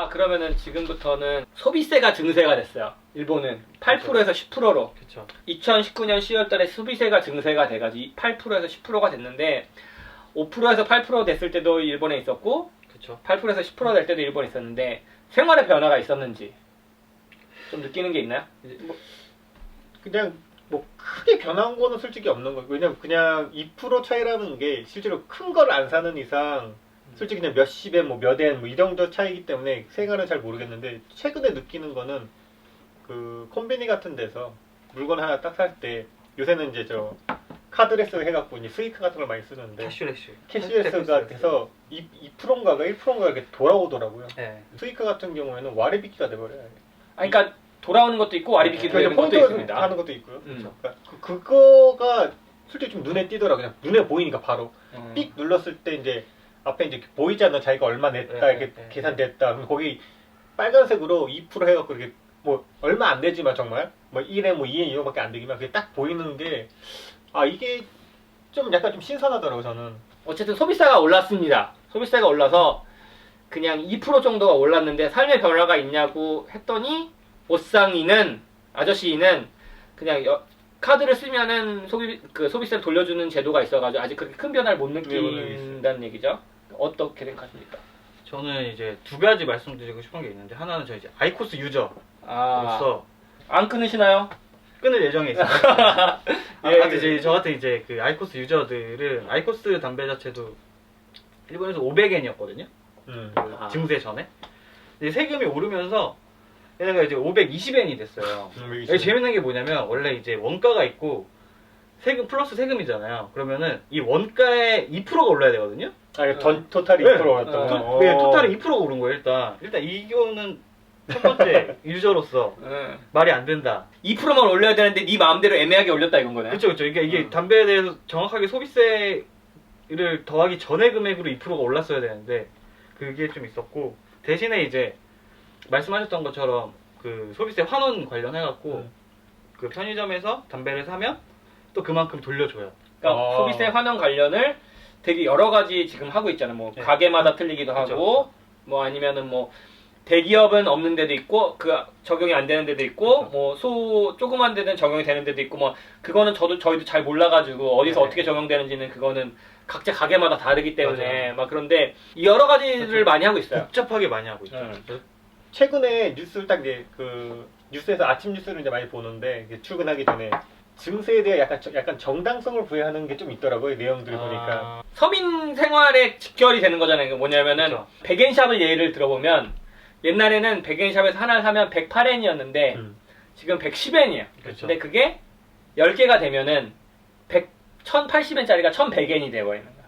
자, 그러면은 지금부터는 소비세가 증세가 됐어요. 일본은 8%에서 10%로. 그쵸. 2019년 10월 달에 소비세가 증세가 돼가지고 8%에서 10%가 됐는데 5%에서 8% 됐을 때도 일본에 있었고 그쵸. 8%에서 10% 될 때도 일본에 있었는데 생활의 변화가 있었는지 좀 느끼는 게 있나요? 그냥 뭐 크게 변한 거는 솔직히 없는 거예요. 왜냐면 그냥 2% 차이라는 게 실제로 큰 걸 안 사는 이상 솔직히 그냥 몇십엔 뭐 몇엔 뭐 이 정도 차이기 때문에 생활은 잘 모르겠는데 최근에 느끼는 거는 그 콤비니 같은 데서 물건 하나 딱 살 때 요새는 이제 저 카드레스 해갖고 이제 스이카 같은 걸 많이 쓰는데 캐시레스가 돼서 2%인가가 1%인가 이렇게 돌아오더라고요. 네. 스이카 같은 경우에는 와리비키가 돼버려요. 그러니까 돌아오는 것도 있고 와리비키 되는 것도 포인트 있습니다. 하는 것도 있고요. 그러니까 그거가 솔직히 좀 눈에 띄더라고요. 그냥 눈에 보이니까 바로 삑 눌렀을 때 이제 앞에 이제 보이잖아. 자기가 얼마 냈다 이렇게 계산됐다. 그럼 거기 빨간색으로 2% 해갖고 이렇게 뭐 얼마 안 되지만 정말 뭐 1에 뭐 2에 2밖에 안 되기만 그게 딱 보이는 게 아 이게 좀 약간 좀 신선하더라고요. 저는. 어쨌든 소비세가 올랐습니다. 소비세가 올라서 그냥 2% 정도가 올랐는데 삶의 변화가 있냐고 했더니 옷상이는 아저씨는 그냥 카드를 쓰면은 소비세를 돌려주는 제도가 있어가지고 아직 그렇게 큰 변화를 못 느낀다는 얘기죠. 어떻게 생각하십니까? 저는 이제 두 가지 말씀드리고 싶은 게 있는데 하나는 저 이제 아이코스 유저로서 안 끊으시나요? 끊을 예정에 있습니다. 예, 이제 저 같은 이제 그 아이코스 유저들은 아이코스 담배 자체도 일본에서 500엔이었거든요. 증세 전에. 이제 세금이 오르면서 얘네가 이제 520엔이 됐어요. 여기 재밌는 게 뭐냐면 원래 이제 원가가 있고 세금 플러스 세금이잖아요. 그러면은 이 원가에 2%가 올라야 되거든요. 토탈이 2% 올랐다고. 네, 토탈이 2%가 오른 거예요. 일단 이거는 첫 번째 유저로서 말이 안 된다. 2%만 올려야 되는데 네 마음대로 애매하게 올렸다 이건 거네. 그쵸. 그러니까 이게 담배에 대해서 정확하게 소비세를 더하기 전에 금액으로 2%가 올랐어야 되는데 그게 좀 있었고 대신에 이제 말씀하셨던 것처럼 그 소비세 환원 관련해갖고 그 편의점에서 담배를 사면 또 그만큼 돌려줘요. 그러니까 소비세 환원 관련을 되게 여러 가지 지금 하고 있잖아요. 뭐 가게마다 틀리기도 하고 뭐 아니면은 뭐 대기업은 없는 데도 있고 그 적용이 안 되는 데도 있고 뭐 조그만 데는 적용이 되는 데도 있고 뭐 그거는 저희도 잘 몰라가지고 어디서 어떻게 적용되는지는 그거는 각자 가게마다 다르기 때문에 막 그런데 여러 가지를 많이 하고 있어요. 복잡하게 많이 하고 있죠. 최근에 뉴스를 딱 이제 그 뉴스에서 아침 뉴스를 이제 많이 보는데 출근하기 전에 증세에 대해 약간 정당성을 부여하는 게 좀 있더라고요. 내용들을 보니까. 서민 생활에 직결이 되는 거잖아요. 뭐냐면은 백엔샵을 예를 들어보면 옛날에는 백엔샵에서 하나를 사면 108엔이었는데 지금 110엔이에요. 근데 그게 10개가 되면은 1080엔짜리가 1100엔이 되어버리는 거야.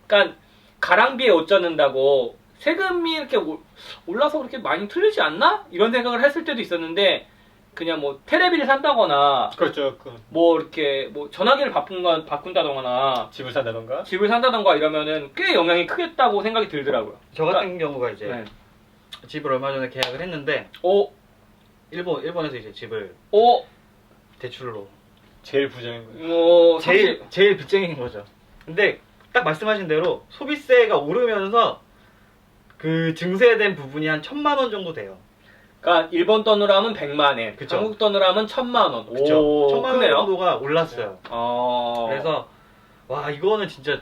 그러니까 가랑비에 옷 젖는다고 세금이 이렇게 올라서 그렇게 많이 틀리지 않나? 이런 생각을 했을 때도 있었는데 그냥 뭐 테레비를 산다거나 그렇죠. 뭐 이렇게 뭐 전화기를 바꾼다거나 집을 산다던가 이러면은 꽤 영향이 크겠다고 생각이 들더라고요. 저 같은 경우가 이제 집을 얼마 전에 계약을 했는데 일본에서 이제 집을 대출로 제일 부자인 거예요. 제일 빚쟁이인 거죠. 근데 딱 말씀하신 대로 소비세가 오르면서 그 증세된 부분이 한 1000만 원 정도 돼요. 그러니까 일본 돈으로 하면 100만 엔, 그쵸. 한국 돈으로 하면 1000만 원. 그쵸. 1000만 원 크네요. 정도가 올랐어요. 그래서 와 이거는 진짜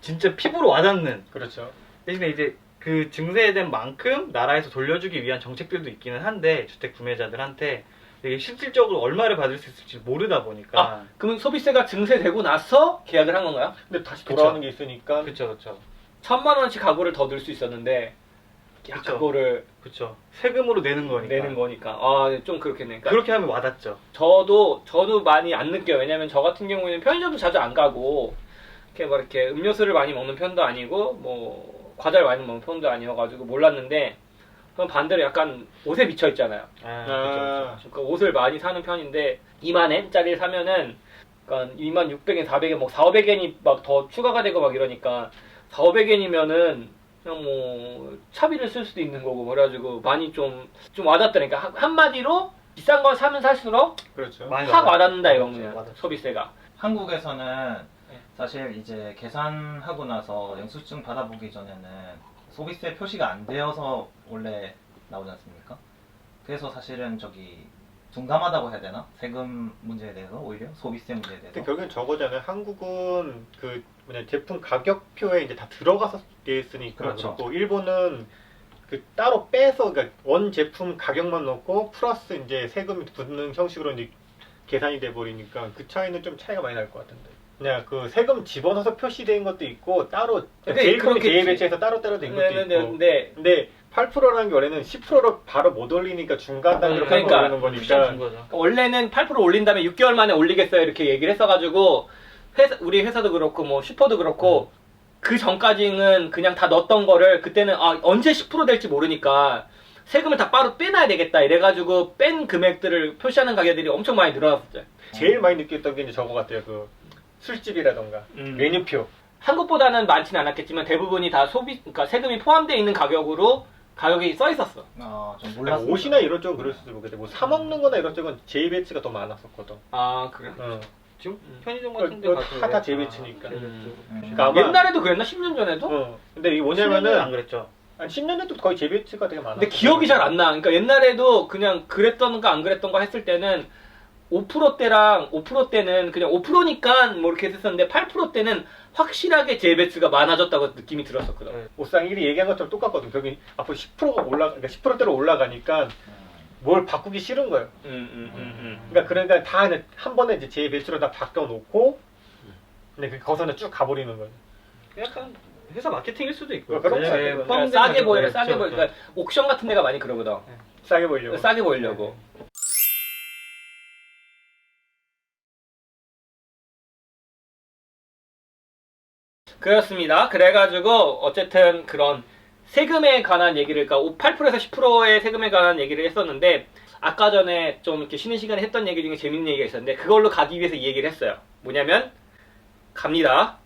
진짜 피부로 와닿는. 그렇죠. 대신에 이제 그 증세된 만큼 나라에서 돌려주기 위한 정책들도 있기는 한데 주택 구매자들한테 이게 실질적으로 얼마를 받을 수 있을지 모르다 보니까. 그럼 소비세가 증세되고 나서 계약을 한 건가요? 근데 다시 돌아오는 게 있으니까. 그쵸. 1000만 원씩 가구를 더 넣을 수 있었는데 그거를 세금으로 내는 거니까. 좀 그렇겠네. 그러니까 그렇게 하면 와닿죠. 저도 많이 안 느껴요. 왜냐면 저 같은 경우에는 편의점도 자주 안 가고 이렇게 음료수를 많이 먹는 편도 아니고 뭐 과자를 많이 먹는 편도 아니어가지고 몰랐는데 그럼 반대로 약간 옷에 미쳐 있잖아요. 그러니까 옷을 많이 사는 편인데 2만엔짜리를 사면은 그러니까 2600엔, 400엔, 뭐 4,500엔이 막 더 추가가 되고 막 이러니까 4,500엔이면은 그냥 뭐 차비를 쓸 수도 있는 거고 그래가지고 많이 좀 와닿더라니까. 한마디로 비싼 걸 사면 살수록 확 와닿는다 이거군요. 소비세가. 한국에서는 사실 이제 계산하고 나서 영수증 받아보기 전에는 소비세 표시가 안 되어서 원래 나오지 않습니까? 그래서 사실은 저기 둔감하다고 해야 되나? 세금 문제에 대해서 오히려 소비세 문제에 대해서. 근데 결국엔 저거잖아요. 한국은 그 뭐냐 제품 가격표에 이제 다 들어가서 돼 있으니까 그렇죠. 그렇고 일본은 그 따로 빼서 그러니까 원 제품 가격만 넣고 플러스 이제 세금이 붙는 형식으로 이제 계산이 돼 버리니까 그 차이는 좀 차이가 많이 날 것 같은데. 그냥 그 세금 집어넣어서 표시된 것도 있고 따로 근데 제일 큰 그렇겠지. 제일 배치해서 따로 된 것도 있고. 네. 근데 8%라는 게 원래는 10%로 바로 못 올리니까 중간 단계로 그러니까. 올리는 거니까. 준 거죠. 원래는 8% 올린 다음에 6개월 만에 올리겠어요 이렇게 얘기를 했어가지고 우리 회사도 그렇고 뭐 슈퍼도 그렇고 그 전까지는 그냥 다 넣었던 거를 그때는 언제 10% 될지 모르니까 세금을 다 바로 빼놔야 되겠다 이래가지고 뺀 금액들을 표시하는 가게들이 엄청 많이 늘어났었죠. 제일 많이 느꼈던 게 이제 저거 같아요. 그 술집이라던가 메뉴표. 한국보다는 많지는 않았겠지만 대부분이 다 그러니까 세금이 포함되어 있는 가격으로 가격이 써 있었어. 좀 아니, 몰랐어요. 옷이나 이런 쪽은 그럴 수도 모르겠는데 뭐 사 먹는 거나 이런 쪽은 재배치가 더 많았었거든. 아 그래? 지금 편의점 같은 데 가서 다 재배치니까. 그러니까 그러니까 아마 옛날에도 그랬나? 10년 전에도? 근데 이게 뭐냐면은 뭐냐면은 안 그랬죠. 한 10년 전도 거의 재배치가 되게 많아. 근데 기억이 잘 안 나. 그러니까 옛날에도 그냥 그랬던가 안 그랬던가 했을 때는 5%대랑 5%대는 그냥 5%니까 뭐 이렇게 했었는데 8%대는 확실하게 재배치가 많아졌다고 느낌이 들었었거든. 네. 옷상 1위 얘기한 것처럼 똑같거든. 거기 앞으로 10%가 그러니까 10%대로 올라가니까 뭘 바꾸기 싫은 거예요. 그러니까 다 한 번에 이제 재배치로 다 바꿔 놓고 근데 거기서는 쭉 가버리는 거예요. 약간 회사 마케팅일 수도 있고. 그런 거 왜냐면 같아요. 포함된 싸게 가격이 보이려, 그렇죠. 싸게 보이려. 그러니까 옥션 같은 데가 많이 그러거든. 싸게 보이려고. 싸게 보이려고. 그렇습니다. 그래가지고 어쨌든 그런 세금에 관한 얘기를 그러니까 8%에서 10%의 세금에 관한 얘기를 했었는데 아까 전에 좀 이렇게 쉬는 시간에 했던 얘기 중에 재밌는 얘기가 있었는데 그걸로 가기 위해서 이 얘기를 했어요. 뭐냐면 갑니다.